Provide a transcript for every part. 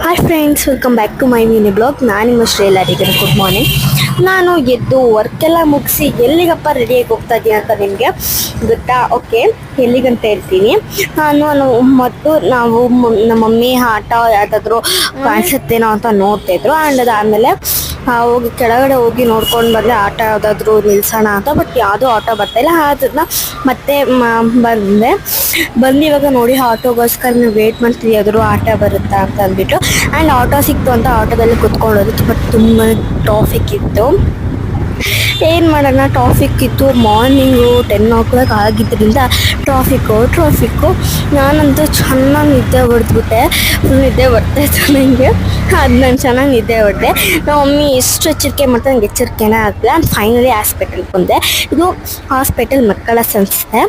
Hi friends, welcome back to my mini blog. ನಾನು ನಿಮ್ಮ ಶ್ರೇಯಲಾರಿಗೆ good morning. ನಾನು ಎದ್ದು ವರ್ಕೆಲ್ಲ ಮುಗಿಸಿ ಎಲ್ಲಿಗಪ್ಪ ರೆಡಿಯಾಗಿ ಹೋಗ್ತಾ ಇದ್ದೀನಿ ಅಂತ ನಿಮಗೆ ಗೊತ್ತಾ? ಓಕೆ, ಎಲ್ಲಿಗಂತ ಹೇಳ್ತೀನಿ. ಮತ್ತು ನಾವು ನಮ್ಮ ಮಮ್ಮಿ ಆಟ ಯಾವುದಾದ್ರೂ ಕಾಣಿಸುತ್ತೇನೋ ಅಂತ ನೋಡ್ತಾಯಿದ್ರು. ಆ್ಯಂಡ್ ಅದಾದಮೇಲೆ ಹೋಗಿ ಕೆಳಗಡೆ ಹೋಗಿ ನೋಡ್ಕೊಂಡು ಬಂದರೆ ಆಟ ಯಾವುದಾದ್ರೂ ನಿಲ್ಸೋಣ ಅಂತ. ಬಟ್ ಯಾವುದೂ ಆಟೋ ಬರ್ತಾಯಿಲ್ಲ. ಅದನ್ನ ಮತ್ತೆ ಬಂದು ಇವಾಗ ನೋಡಿ ಆಟೋಗೋಸ್ಕರ ನೀವು ವೇಟ್ ಮಾಡ್ತೀವಿ, ಯಾವ್ದಾದ್ರು ಆಟೋ ಬರುತ್ತಾ ಅಂತ ಅಂದ್ಬಿಟ್ಟು. ಆ್ಯಂಡ್ ಆಟೋ ಸಿಕ್ತು ಅಂತ ಆಟೋದಲ್ಲಿ ಕುತ್ಕೊಳ್ಳೋದು. ಬಟ್ ತುಂಬ ಟ್ರಾಫಿಕ್ ಇತ್ತು. ಏನು ಮಾಡೋಣ, ಟ್ರಾಫಿಕ್ ಇತ್ತು. ಮಾರ್ನಿಂಗು 10 o'clock ಆಗಿದ್ದರಿಂದ ಟ್ರಾಫಿಕ್ಕು. ನಾನಂತೂ ಚೆನ್ನಾಗಿ ನಿದ್ದೆ ಹೊಡೆದ್ಬಿಟ್ಟೆ. ನಿದ್ದೆ ಬರ್ತಾಯಿತ್ತು ನನಗೆ. ಅದು ನಾನು ಚೆನ್ನಾಗಿ ನಿದ್ದೆ ಹೊಡೆದೆ. ನಮ್ಮ ಮಮ್ಮಿ ಎಷ್ಟು ಎಚ್ಚರಿಕೆ ಮಾಡ್ತಾರೆ, ನನಗೆ ಎಚ್ಚರಿಕೆನೇ ಆಗಲಿಲ್ಲ. ಫೈನಲಿ ಹಾಸ್ಪಿಟಲ್ಗೆ ಬಂದೆ. ಇದು ಹಾಸ್ಪಿಟಲ್ ಮಕ್ಕಳ ಸಂಸ್ಥೆ.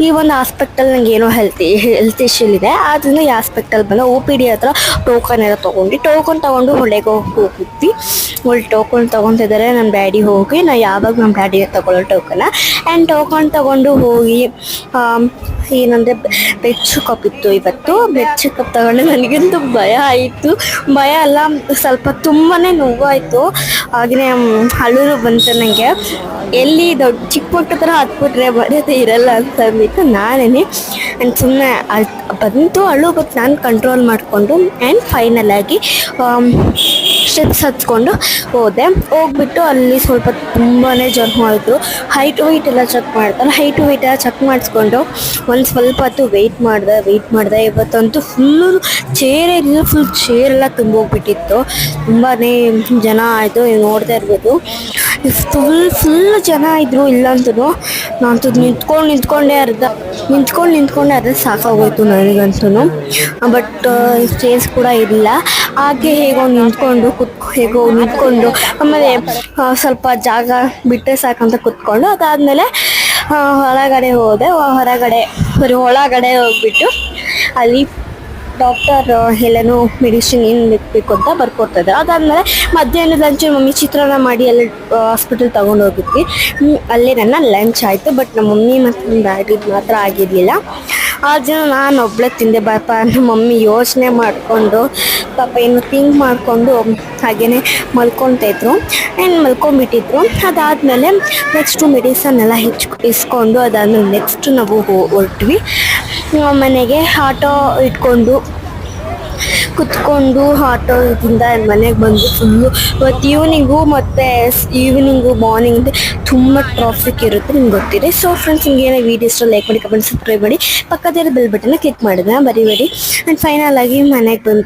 ಈ ಒಂದು ಹಾಸ್ಪಿಟಲ್ ನನಗೆ ಏನೋ ಹೆಲ್ತ್ ಇಶ್ಯೂ ಇದೆ. ಆದ್ದರಿಂದ ಈ ಹಾಸ್ಪಿಟಲ್ ಬಂದು OPD ಹತ್ರ ಟೋಕನ್ ಎಲ್ಲ ತೊಗೊಂಡು ಒಳ್ಳೆಗೆ ಹೋಗಿದ್ವಿ. ಒಳ್ಳೆ ಟೋಕನ್ ತೊಗೊತಿದ್ದಾರೆ ನಮ್ಮ ಡ್ಯಾಡಿ. ಹೋಗಿ ಯಾವಾಗ ನಮ್ಮ ಡ್ಯಾಡಿಗೆ ತೊಗೊಳ್ಳೋ ಟೋಕನ್ನ. ಆ್ಯಂಡ್ ಟೋಕನ್ ತೊಗೊಂಡು ಹೋಗಿ ಏನಂದರೆ ಬ್ಲಡ್ ಚೆಕಪ್ ಇತ್ತು ಇವತ್ತು. ಬ್ಲಡ್ ಚೆಕಪ್ ತಗೊಂಡು ನನಗಂತೂ ಭಯ ಆಯಿತು. ಭಯ ಅಲ್ಲ, ಸ್ವಲ್ಪ ತುಂಬಾ ನೋವಾಯಿತು. ಹಾಗೆಯೇ ಅಳೂರು ಬಂತು ನನಗೆ. ಎಲ್ಲಿ ಚಿಕ್ಕ ಮಕ್ಕಳ ಥರ ಹತ್ಬಿಟ್ರೆ ಬರೋದೇ ಇರಲ್ಲ ಅಂತ ಅಂದ್ಬಿಟ್ಟು ನಾನೇ ಸುಮ್ಮನೆ ಬಂತು ಅಳು. ಬಟ್ ನಾನು ಕಂಟ್ರೋಲ್ ಮಾಡಿಕೊಂಡು ಆ್ಯಂಡ್ ಫೈನಲಾಗಿ ಸ್ಟೆಪ್ಸ್ ಹತ್ಕೊಂಡು ಹೋಗ್ಬಿಟ್ಟು ಅಲ್ಲಿ ಸ್ವಲ್ಪ ತುಂಬಾ ಜನ ಇದ್ದರು. ಹೈಟ್ ವೆಯ್ಟ್ ಎಲ್ಲ ಚೆಕ್ ಮಾಡ್ತಾರೆ. ಹೈಟ್ ವೆಯ್ಟ್ ಎಲ್ಲ ಚೆಕ್ ಮಾಡಿಸ್ಕೊಂಡು ಒಂದು ಸ್ವಲ್ಪ ಹೊತ್ತು ವೆಯ್ಟ್ ಮಾಡಿದೆ. ಇವತ್ತಂತೂ ಫುಲ್ಲು ಫುಲ್ ಚೇರೆಲ್ಲ ತುಂಬೋಗ್ಬಿಟ್ಟಿತ್ತು. ತುಂಬಾ ಜನ ಆಯಿತು. ನೀವು ನೋಡ್ತಾ ಇರ್ಬೋದು, ಫುಲ್ ಜನ ಇದ್ದರು. ಇಲ್ಲಂತೂ ನಾನಂತೂ ನಿಂತ್ಕೊಂಡೇ ಅರ್ಧ ಸಾಕಾಗೋಯ್ತು ನನಗಂತೂ. ಬಟ್ ಚೇರ್ಸ್ ಕೂಡ ಇರಲಿಲ್ಲ. ಹಾಗೆ ಹೇಗೋ ನಿಂತ್ಕೊಂಡು ಆಮೇಲೆ ಸ್ವಲ್ಪ ಜಾಗ ಬಿಟ್ಟರೆ ಸಾಕಂತ ಕುತ್ಕೊಂಡು ಅದಾದಮೇಲೆ ಹೊರಗಡೆ ಹೋಗ್ಬಿಟ್ಟು ಅಲ್ಲಿ ಡಾಕ್ಟರ್ ಎಲ್ಲನೂ ಮೆಡಿಸಿನ್ ಏನು ಬೇಕು ಅಂತ ಬರ್ಕೊಡ್ತಾಯಿದ್ದಾರೆ. ಅದಾದಮೇಲೆ ಮಧ್ಯಾಹ್ನದ ಲಂಚ್ ಮಮ್ಮಿ ಚಿತ್ರಾನ್ನ ಮಾಡಿ ಅಲ್ಲಿ ಹಾಸ್ಪಿಟಲ್ ತೊಗೊಂಡೋಗಿದ್ವಿ. ಅಲ್ಲೇ ನನ್ನ ಲಂಚ್ ಆಯಿತು. ಬಟ್ ನಮ್ಮ ಮಮ್ಮಿ ಮತ್ತು ನಮ್ಮ ಡ್ಯಾಡಿದು ಮಾತ್ರ ಆಗಿರಲಿಲ್ಲ. ಆ ಜನ ನಾನು ಒಬ್ಬಳೇ ತಿಂದೆ. ನಮ್ಮ ಮಮ್ಮಿ ಯೋಚನೆ ಮಾಡಿಕೊಂಡು ಏನು ಥಿಂಕ್ ಮಾಡಿಕೊಂಡು ಹಾಗೆಯೇ ಮಲ್ಕೊತಾಯಿದ್ರು ಆ್ಯಂಡ್ ಮಲ್ಕೊಂಡ್ಬಿಟ್ಟಿದ್ರು. ಅದಾದಮೇಲೆ ನೆಕ್ಸ್ಟು ಮೆಡಿಸನ್ ಎಲ್ಲ ಇಸ್ಕೊಂಡು ಅದಾದಮೇಲೆ ನೆಕ್ಸ್ಟ್ ನಾವು ಹೊರಟ್ವಿ ಮನೆಗೆ. ಆಟೋ ಇಟ್ಕೊಂಡು ಕುತ್ಕೊಂಡು ಆಟೋದಿಂದ ಮನೆಗೆ ಬಂದು ಫುಲ್ಲು ಇವತ್ತು ಈವ್ನಿಂಗು ಮಾರ್ನಿಂಗ್ ತುಂಬ ಟ್ರಾಫಿಕ್ ಇರುತ್ತೆ, ನಿಮ್ಗೆ ಗೊತ್ತಿದೆ. ಸೊ ಫ್ರೆಂಡ್ಸ್, ನಿಮ್ಗೆ ಏನೋ ವೀಡಿಯೋ ಇಷ್ಟ ಲೈಕ್ ಮಾಡಿ, ಕಮೆಂಟ್, ಸಬ್ಸ್ಕ್ರೈಬ್ ಮಾಡಿ, ಪಕ್ಕದಲ್ಲಿ ಬೆಲ್ ಬಟನ್ನ ಕ್ಲಿಕ್ ಮಾಡಿದ್ರೆ ಬರೀಬೇಡಿ. ಆ್ಯಂಡ್ ಫೈನಲ್ ಆಗಿ ಮನೆಗೆ ಬಂದು